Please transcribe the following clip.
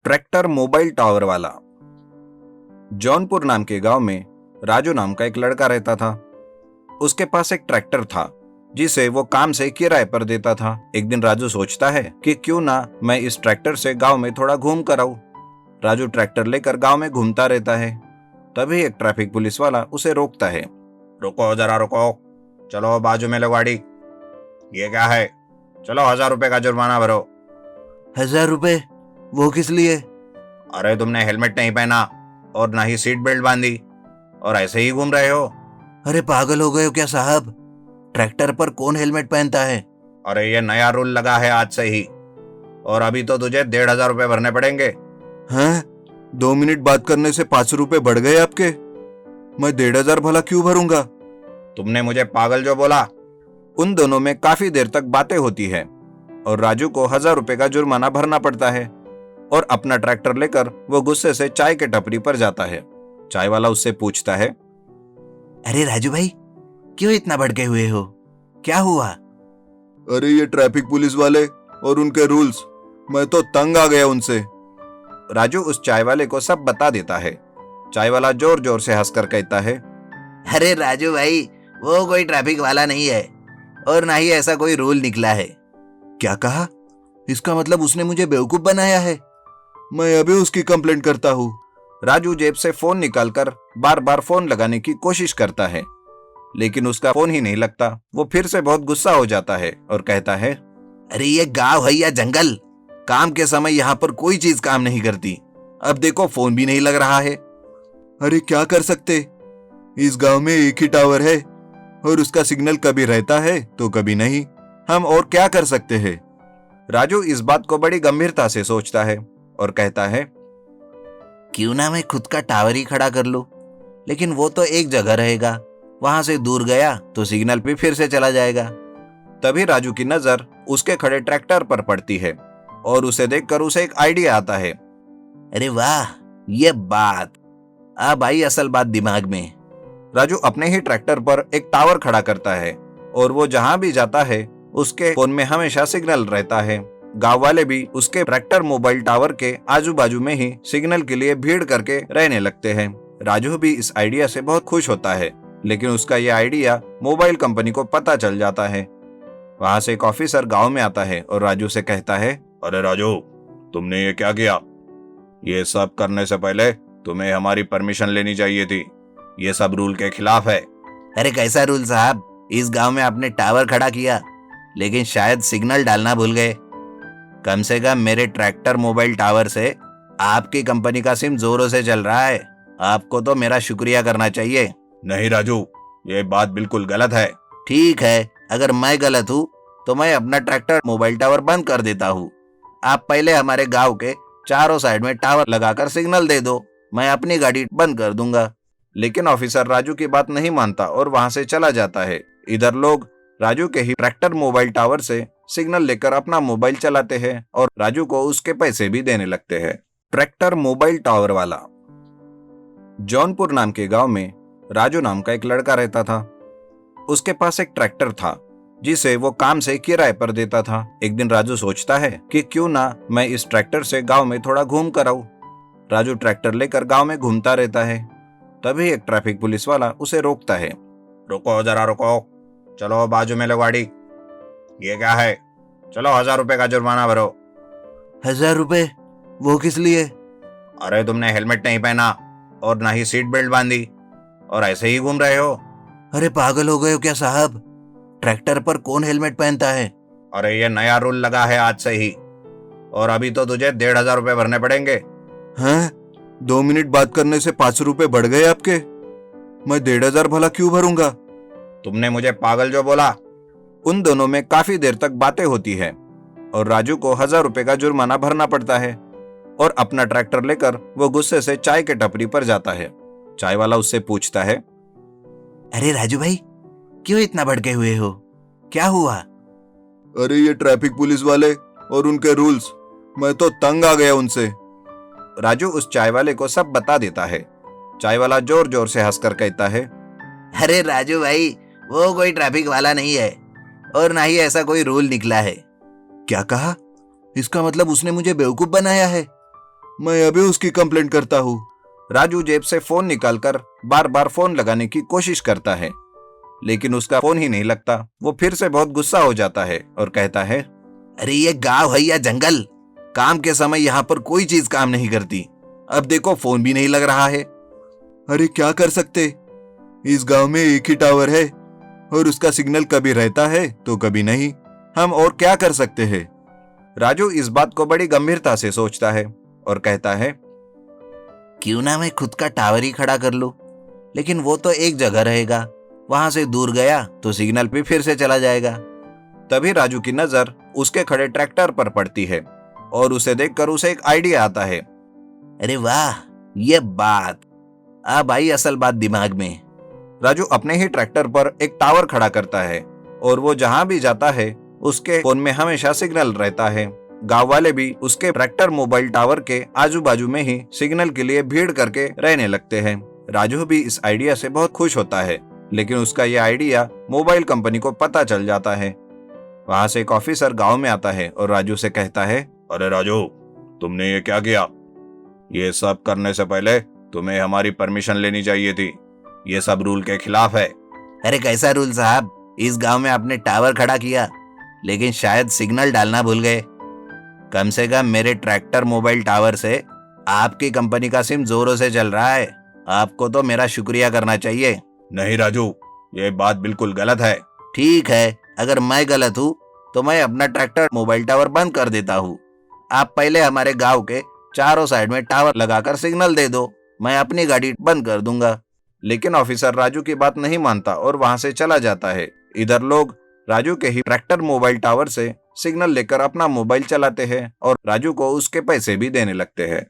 Tractor mobile tower वाला। जौनपुर नाम के गांव में राजू नाम का एक लड़का रहता था। उसके पास एक ट्रैक्टर था जिसे वो काम से किराए पर देता था। एक दिन राजू सोचता है कि क्यों ना मैं इस ट्रैक्टर से गांव में थोड़ा घूम कर आऊं। राजू ट्रैक्टर लेकर गांव में घूमता रहता है। तभी एक ट्रैफिक पुलिस वाला उसे रोकता है। रुको जरा रुको, चलो बाजू में लो गाड़ी। ये क्या है? चलो 1000 रुपए का जुर्माना भरो। 1000 रुपए? वो किस लिए? अरे तुमने हेलमेट नहीं पहना और ना ही सीट बेल्ट बांधी और ऐसे ही घूम रहे हो। अरे पागल हो गए हो क्या साहब? ट्रैक्टर पर कौन हेलमेट पहनता है? अरे ये नया रूल लगा है आज से ही, और अभी तो तुझे 1500 रुपए भरने पड़ेंगे। हैं? 2 मिनट बात करने से 500 रुपए बढ़ गए आपके? मैं 1500 भला क्यों भरूंगा? तुमने मुझे पागल जो बोला। उन दोनों में काफी देर तक बातें होती है और राजू को 1000 रुपए का जुर्माना भरना पड़ता है और अपना ट्रैक्टर लेकर वो गुस्से से चाय के टपरी पर जाता है। चाय वाला उससे पूछता है, अरे राजू भाई, क्यों इतना भड़के हुए हो? क्या हुआ? अरे ये ट्रैफिक पुलिस वाले और उनके रूल्स, मैं तो तंग आ गया उनसे। राजू उस चाय वाले को सब बता देता है। चाय वाला जोर जोर से हंसकर कहता है, अरे राजू भाई, वो कोई ट्रैफिक वाला नहीं है और ना ही ऐसा कोई रूल निकला है। क्या कहा? इसका मतलब उसने मुझे बेवकूफ बनाया है। मैं अभी उसकी कंप्लेंट करता हूँ। राजू जेब से फोन निकालकर बार बार फोन लगाने की कोशिश करता है, लेकिन उसका फोन ही नहीं लगता। वो फिर से बहुत गुस्सा हो जाता है और कहता है, अरे ये गांव है या जंगल? काम के समय यहाँ पर कोई चीज काम नहीं करती। अब देखो फोन भी नहीं लग रहा है। अरे क्या कर सकते, इस गांव में एक ही टावर है और उसका सिग्नल कभी रहता है तो कभी नहीं। हम और क्या कर सकते हैं? राजू इस बात को बड़ी गंभीरता से सोचता है और कहता है, क्यों ना मैं खुद का टावर ही खड़ा कर लूं? लेकिन वो तो एक जगह रहेगा, वहां से दूर गया तो सिग्नल पे फिर से चला जाएगा। तभी राजू की नजर उसके खड़े ट्रैक्टर पर पड़ती है और उसे देखकर उसे एक आइडिया आता है। अरे वाह, ये बात अब आई असल बात दिमाग में। राजू अपने ही ट्रैक्टर पर एक टावर खड़ा करता है और वो जहां भी जाता है उसके फोन में हमेशा सिग्नल रहता है। गांव वाले भी उसके ट्रैक्टर मोबाइल टावर के आजू बाजू में ही सिग्नल के लिए भीड़ करके रहने लगते हैं। राजू भी इस आइडिया से बहुत खुश होता है, लेकिन उसका यह आइडिया मोबाइल कंपनी को पता चल जाता है। वहां से एक ऑफिसर गांव में आता है और राजू से कहता है, अरे राजू, तुमने ये क्या किया? ये सब करने से पहले तुम्हें हमारी परमिशन लेनी चाहिए थी। ये सब रूल के खिलाफ है। अरे कैसा रूल साहब? इस गांव में आपने टावर खड़ा किया, लेकिन शायद सिग्नल डालना भूल गए। कम से कम मेरे ट्रैक्टर मोबाइल टावर से आपकी कंपनी का सिम जोरों से चल रहा है। आपको तो मेरा शुक्रिया करना चाहिए। नहीं राजू, ये बात बिल्कुल गलत है। ठीक है, अगर मैं गलत हूँ तो मैं अपना ट्रैक्टर मोबाइल टावर बंद कर देता हूँ। आप पहले हमारे गांव के चारों साइड में टावर लगाकर सिग्नल दे दो, मैं अपनी गाड़ी बंद कर दूंगा। लेकिन ऑफिसर राजू की बात नहीं मानता और वहां से चला जाता है। इधर लोग राजू के ही ट्रैक्टर मोबाइल टावर से सिग्नल लेकर अपना मोबाइल चलाते हैं और राजू को उसके पैसे भी देने लगते हैं। ट्रैक्टर मोबाइल टावर वाला। जौनपुर नाम के गांव में राजू नाम का एक लड़का रहता था। उसके पास एक ट्रैक्टर था जिसे वो काम से किराए पर देता था। एक दिन राजू सोचता है कि क्यों ना मैं इस ट्रैक्टर से गांव में थोड़ा घूम कर आऊं। राजू ट्रैक्टर लेकर गांव में घूमता रहता है। तभी एक ट्रैफिक पुलिस वाला उसे रोकता है। रुको जरा रुको, चलो बाजू में लो गाड़ी। ये क्या है? चलो 1000 रुपए का जुर्माना भरो। 1000 रुपए? वो किस लिए? अरे तुमने हेलमेट नहीं पहना और ना ही सीट बेल्ट बांधी और ऐसे ही घूम रहे हो। अरे पागल हो गए हो क्या साहब? ट्रैक्टर पर कौन हेलमेट पहनता है? अरे ये नया रूल लगा है आज से ही, और अभी तो तुझे 1500 रुपए भरने पड़ेंगे। हैं? 2 मिनट बात करने से 500 रुपए बढ़ गए आपके? मैं 1500 भला क्यों भरूंगा? तुमने मुझे पागल जो बोला। उन दोनों में काफी देर तक बातें होती है और राजू को 1000 रुपए का जुर्माना भरना पड़ता है और अपना ट्रैक्टर लेकर वो गुस्से से चाय के टपरी पर जाता है। चाय वाला उससे पूछता है, अरे राजू भाई, क्यों इतना भड़के हुए हो? क्या हुआ? अरे ये ट्रैफिक पुलिस वाले और उनके रूल्स, मैं तो तंग आ गया उनसे। राजू उस चाय वाले को सब बता देता है। चाय वाला जोर जोर से हंसकर कहता है, अरे राजू भाई, वो कोई ट्रैफिक वाला नहीं है और ना ही ऐसा कोई रूल निकला है। क्या कहा? इसका मतलब उसने मुझे बेवकूफ बनाया है। मैं अभी उसकी कंप्लेंट करता हूँ। राजू जेब से फोन निकालकर बार बार फोन लगाने की कोशिश करता है, लेकिन उसका फोन ही नहीं लगता। वो फिर से बहुत गुस्सा हो जाता है और कहता है, अरे ये गांव है या जंगल? काम के समय यहाँ पर कोई चीज काम नहीं करती। अब देखो फोन भी नहीं लग रहा है। अरे क्या कर सकते, इस गांव में एक ही टावर है और उसका सिग्नल कभी रहता है तो कभी नहीं। हम और क्या कर सकते हैं? राजू इस बात को बड़ी गंभीरता से सोचता है और कहता है, क्यों ना मैं खुद का टावर ही खड़ा कर लूं? लेकिन वो तो एक जगह रहेगा, वहां से दूर गया तो सिग्नल पे फिर से चला जाएगा। तभी राजू की नजर उसके खड़े ट्रैक्टर पर पड़ती है और उसे देखकर उसे एक आइडिया आता है। अरे वाह, ये बात अब आई असल बात दिमाग में। राजू अपने ही ट्रैक्टर पर एक टावर खड़ा करता है और वो जहां भी जाता है उसके फोन में हमेशा सिग्नल रहता है। गांव वाले भी उसके ट्रैक्टर मोबाइल टावर के आजू बाजू में ही सिग्नल के लिए भीड़ करके रहने लगते हैं। राजू भी इस आइडिया से बहुत खुश होता है, लेकिन उसका यह आइडिया मोबाइल कंपनी को पता चल जाता है। वहां से एक ऑफिसर गांव में आता है और राजू से कहता है, अरे राजू, तुमने ये क्या किया? ये सब करने से पहले तुम्हें हमारी परमिशन लेनी चाहिए थी। ये सब रूल के खिलाफ है। अरे कैसा रूल साहब? इस गांव में आपने टावर खड़ा किया, लेकिन शायद सिग्नल डालना भूल गए। कम से कम मेरे ट्रैक्टर मोबाइल टावर से आपकी कंपनी का सिम जोरों से चल रहा है। आपको तो मेरा शुक्रिया करना चाहिए। नहीं राजू, ये बात बिल्कुल गलत है। ठीक है, अगर मैं गलत हूँ तो मैं अपना ट्रैक्टर मोबाइल टावर बंद कर देता हूँ। आप पहले हमारे गांव के चारों साइड में टावर लगाकर सिग्नल दे दो, मैं अपनी गाड़ी बंद कर दूंगा। लेकिन ऑफिसर राजू की बात नहीं मानता और वहां से चला जाता है। इधर लोग राजू के ही ट्रैक्टर मोबाइल टावर से सिग्नल लेकर अपना मोबाइल चलाते हैं और राजू को उसके पैसे भी देने लगते हैं।